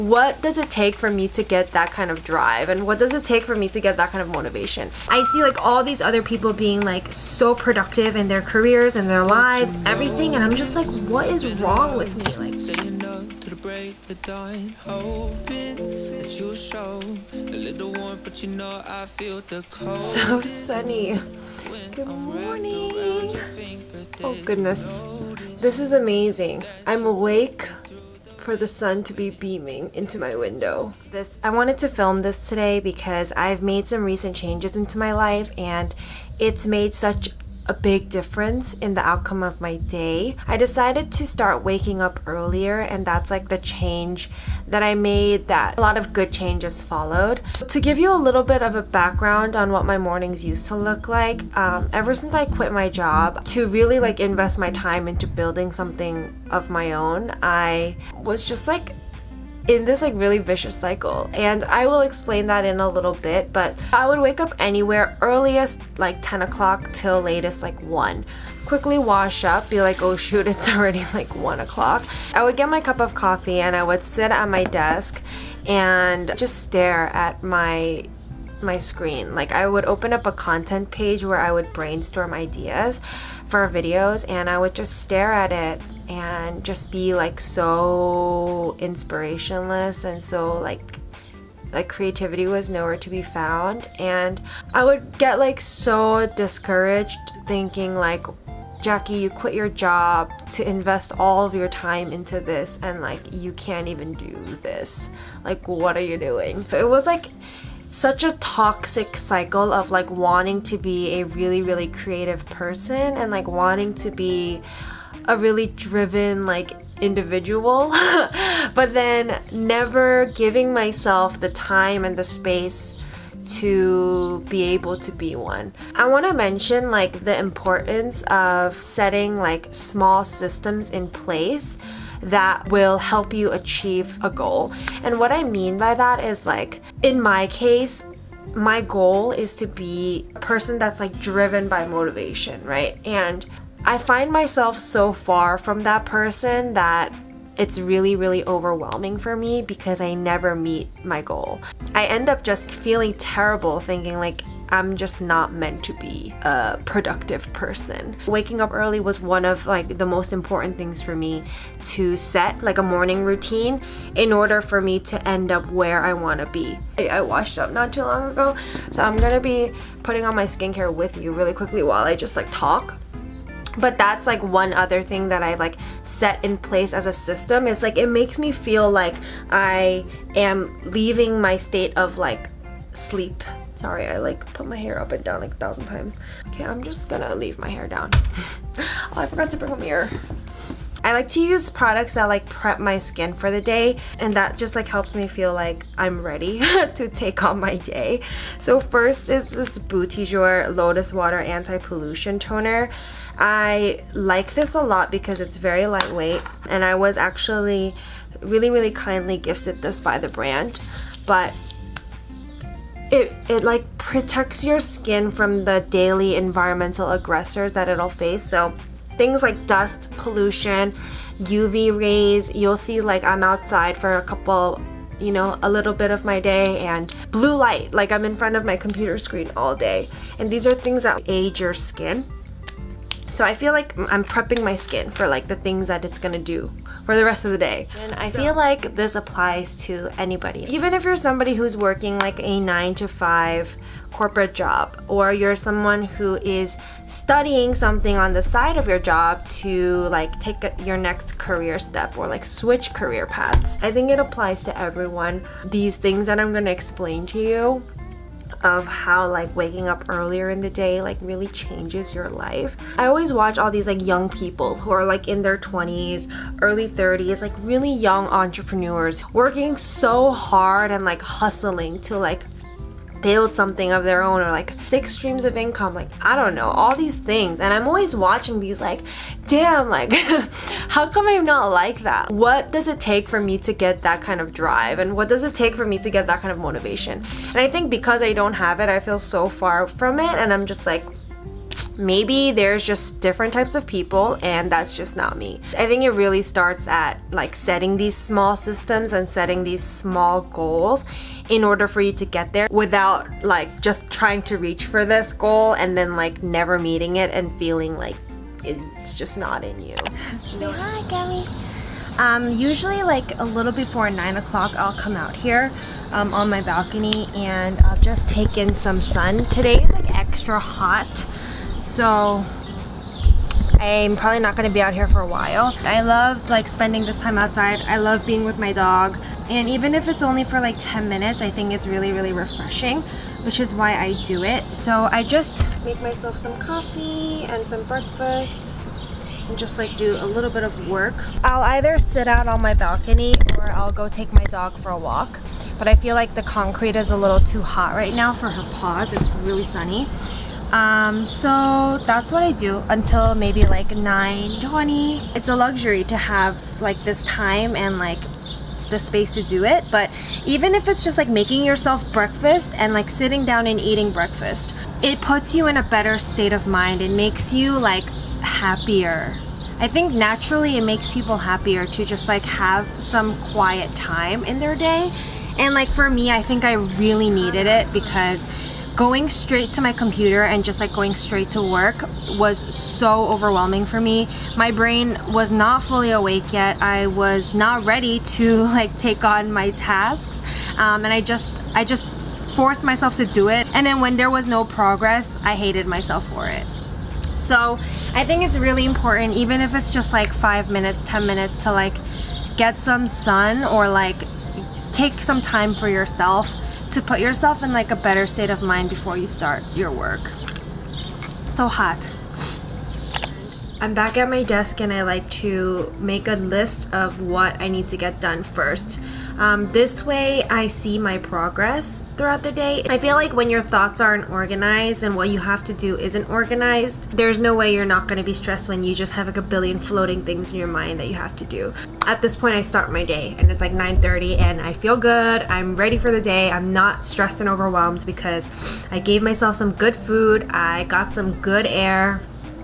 what does it take for me to get that kind of drive, and what does it take for me to get that kind of motivation? I see like all these other people being like so productive in their careers and their lives, everything, and I'm just like, what is wrong with me? Like, to the break of dawn, hoping that you show a little warmth, but you know I feel the cold. So sunny. Good morning. Oh goodness, this is amazing. I'm awake for the sun to be beaming into my window. I wanted to film this today because I've made some recent changes into my life, and it's made such a big difference in the outcome of my day. I decided to start waking up earlier, and that's like the change that I made, that a lot of good changes followed. To give you a little bit of a background on what my mornings used to look like, ever since I quit my job to really like invest my time into building something of my own, I was just like in this like really vicious cycle, and I will explain that in a little bit. But I would wake up anywhere, earliest like 10 o'clock till latest like 1, quickly wash up, be like, oh shoot, it's already like 1 o'clock. I would get my cup of coffee and I would sit at my desk and just stare at my screen. Like, I would open up a content page where I would brainstorm ideas for videos, and I would just stare at it and just be like so inspirationless, and so like creativity was nowhere to be found. And I would get like so discouraged, thinking like, Jackie, you quit your job to invest all of your time into this, and like you can't even do this. Like, what are you doing? It was like such a toxic cycle of like wanting to be a really creative person and like wanting to be a really driven like individual but then never giving myself the time and the space to be able to be one. I want to mention like the importance of setting like small systems in place that will help you achieve a goal. And what I mean by that is, like, in my case, my goal is to be a person that's like driven by motivation, right? And I find myself so far from that person that it's really overwhelming for me because I never meet my goal. I end up just feeling terrible, thinking like I'm just not meant to be a productive person. Waking up early was one of like the most important things for me to set, like a morning routine, in order for me to end up where I want to be. I washed up not too long ago, so I'm gonna be putting on my skincare with you really quickly while I just like talk. But that's like one other thing that I've like set in place as a system. Is like, it makes me feel like I am leaving my state of like sleep. Sorry, I like put my hair up and down like 1,000 times. Okay, I'm just gonna leave my hair down. Oh, I forgot to bring a mirror. I like to use products that like prep my skin for the day, and that just like helps me feel like I'm ready to take on my day. So first is this Botanical Lotus Water Anti-Pollution Toner. I like this a lot because it's very lightweight, and I was actually really kindly gifted this by the brand. But it like protects your skin from the daily environmental aggressors that it'll face. So things like dust, pollution, UV rays. You'll see like I'm outside for a couple, you know, a little bit of my day, and blue light, like I'm in front of my computer screen all day. And these are things that age your skin. So I feel like I'm prepping my skin for like the things that it's gonna do for the rest of the day. And I feel like this applies to anybody. Even if you're somebody who's working like a 9-to-5 corporate job, or you're someone who is studying something on the side of your job to like take your next career step or like switch career paths. I think it applies to everyone. These things that I'm gonna explain to you of how like waking up earlier in the day like really changes your life. I always watch all these like young people who are like in their 20s, early 30s, like really young entrepreneurs working so hard and like hustling to like build something of their own, or like 6 streams of income, like I don't know, all these things. And I'm always watching these like, damn, like how come I'm not like that? What does it take for me to get that kind of drive, and what does it take for me to get that kind of motivation? And I think because I don't have it, I feel so far from it, and I'm just like, Maybe there's just different types of people and that's just not me. I think it really starts at like setting these small systems and setting these small goals in order for you to get there without like just trying to reach for this goal and then like never meeting it and feeling like it's just not in you. Say hi, Gabby. Usually like a little before 9 o'clock I'll come out here on my balcony and I'll just take in some sun. Today is like extra hot, so I'm probably not going to be out here for a while. I love like spending this time outside. I love being with my dog, and even if it's only for like 10 minutes, I think it's really refreshing, which is why I do it. So I just make myself some coffee and some breakfast and just like do a little bit of work. I'll either sit out on my balcony or I'll go take my dog for a walk, but I feel like the concrete is a little too hot right now for her paws. It's really sunny. So that's what I do until maybe like 9:20. It's a luxury to have like this time and like the space to do it, but even if it's just like making yourself breakfast and like sitting down and eating breakfast, it puts you in a better state of mind. It makes you like happier. I think naturally it makes people happier to just like have some quiet time in their day. And like for me, I think I really needed it because going straight to my computer and just like going straight to work was so overwhelming for me. My brain was not fully awake yet. I was not ready to like take on my tasks, and I just forced myself to do it, and then when there was no progress, I hated myself for it. So I think it's really important, even if it's just like 5 minutes, 10 minutes, to like get some sun or like take some time for yourself to put yourself in like a better state of mind before you start your work. So hot. I'm back at my desk and I like to make a list of what I need to get done first. This way I see my progress throughout the day. I feel like when your thoughts aren't organized and what you have to do isn't organized, there's no way you're not going to be stressed when you just have like a billion floating things in your mind that you have to do. At this point I start my day and it's like 9:30 and I feel good. I'm ready for the day. I'm not stressed and overwhelmed because I gave myself some good food. I got some good air.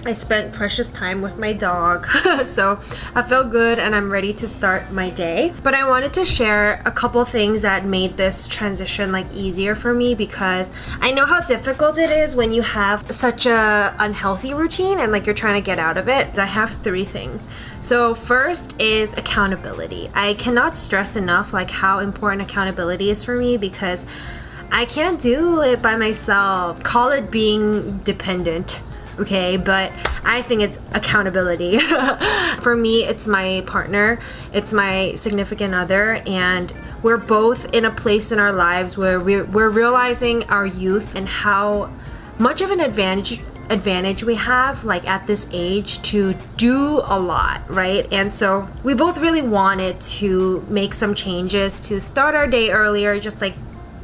I spent precious time with my dog. So I feel good and I'm ready to start my day. But I wanted to share a couple things that made this transition like easier for me, because I know how difficult it is when you have such a unhealthy routine and like you're trying to get out of it. I have 3 things. So first is accountability. I cannot stress enough like how important accountability is for me, because I can't do it by myself. Call it being dependent. Okay, but I think it's accountability. For me, it's my partner, it's my significant other, and we're both in a place in our lives where we're realizing our youth and how much of an advantage we have like at this age to do a lot, right? And so we both really wanted to make some changes to start our day earlier, just like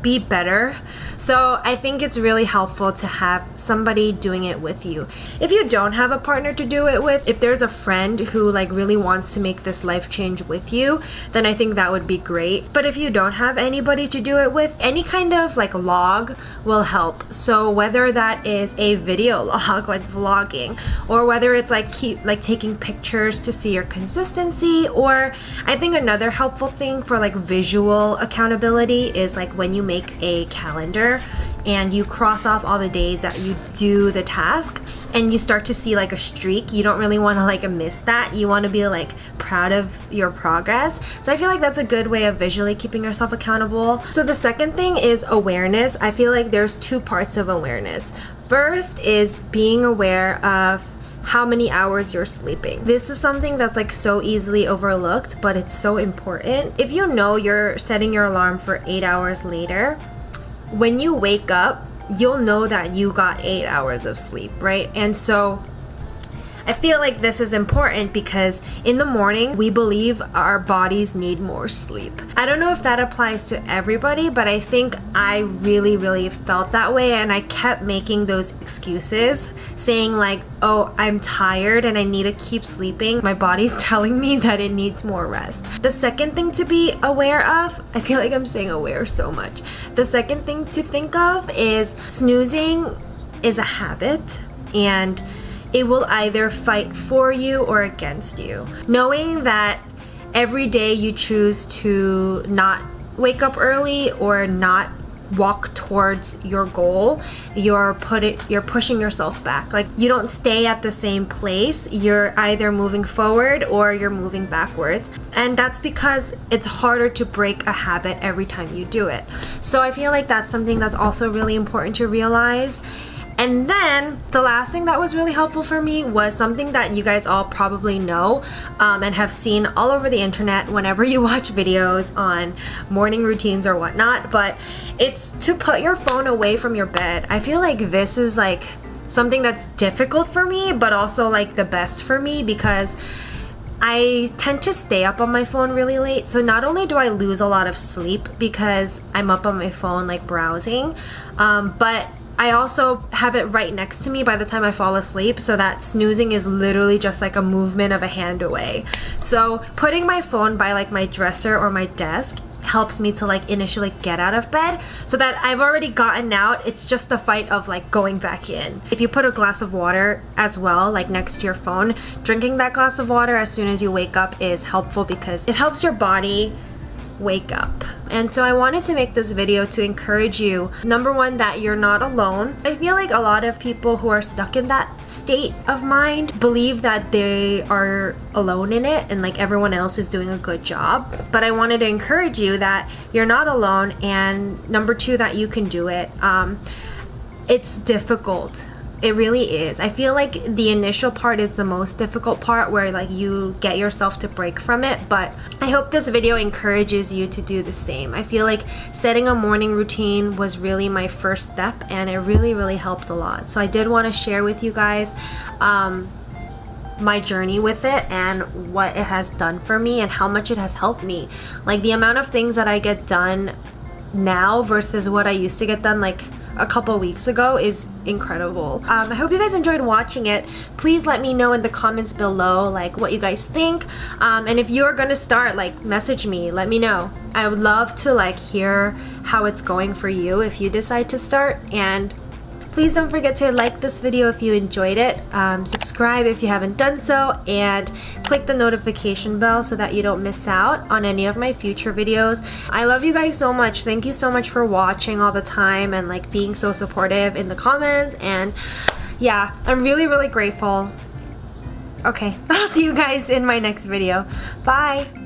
be better. So I think it's really helpful to have somebody doing it with you. If you don't have a partner to do it with, if there's a friend who like really wants to make this life change with you, then I think that would be great. But if you don't have anybody to do it with, any kind of like log will help. So whether that is a video log like vlogging, or whether it's like taking pictures to see your consistency, or I think another helpful thing for like visual accountability is like when you make a calendar and you cross off all the days that you do the task and you start to see like a streak. You don't really want to like miss that. You want to be like proud of your progress. So I feel like that's a good way of visually keeping yourself accountable. So the second thing is awareness. I feel like there's 2 parts of awareness. First is being aware of how many hours you're sleeping. This is something that's like so easily overlooked, but it's so important. If you know you're setting your alarm for 8 hours later, when you wake up, you'll know that you got 8 hours of sleep, right? And so I feel like this is important because in the morning, we believe our bodies need more sleep. I don't know if that applies to everybody, but I think I really felt that way, and I kept making those excuses saying like, oh, I'm tired and I need to keep sleeping. My body's telling me that it needs more rest. The second thing to be aware of, I feel like I'm saying aware so much. The second thing to think of is snoozing is a habit. and it will either fight for you or against you. Knowing that every day you choose to not wake up early or not walk towards your goal, you're pushing yourself back. Like, you don't stay at the same place. You're either moving forward or you're moving backwards. And that's because it's harder to break a habit every time you do it. So I feel like that's something that's also really important to realize. And then the last thing that was really helpful for me was something that you guys all probably know and have seen all over the internet whenever you watch videos on morning routines or whatnot, but it's to put your phone away from your bed. I feel like this is like something that's difficult for me, but also like the best for me, because I tend to stay up on my phone really late. So not only do I lose a lot of sleep because I'm up on my phone like browsing, but I also have it right next to me by the time I fall asleep, so that snoozing is literally just like a movement of a hand away. So putting my phone by like my dresser or my desk helps me to like initially get out of bed, so that I've already gotten out. It's just the fight of like going back in. If you put a glass of water as well, like next to your phone, drinking that glass of water as soon as you wake up is helpful because it helps your body wake up. And so I wanted to make this video to encourage you, number one, that you're not alone. I feel like a lot of people who are stuck in that state of mind believe that they are alone in it and like everyone else is doing a good job. But I wanted to encourage you that you're not alone, and number two, that you can do it. It's difficult. It really is. I feel like the initial part is the most difficult part, where like you get yourself to break from it, but I hope this video encourages you to do the same. I feel like setting a morning routine was really my first step, and it really helped a lot. So I did want to share with you guys my journey with it and what it has done for me and how much it has helped me. Like, the amount of things that I get done now versus what I used to get done like a couple weeks ago is incredible. I hope you guys enjoyed watching it. Please let me know in the comments below like what you guys think, and if you're gonna start, like, message me, let me know. I would love to like hear how it's going for you if you decide to start. And please don't forget to like this video if you enjoyed it, subscribe if you haven't done so, and click the notification bell so that you don't miss out on any of my future videos. I love you guys so much. Thank you so much for watching all the time and like being so supportive in the comments. And yeah, I'm really grateful. Okay, I'll see you guys in my next video. Bye!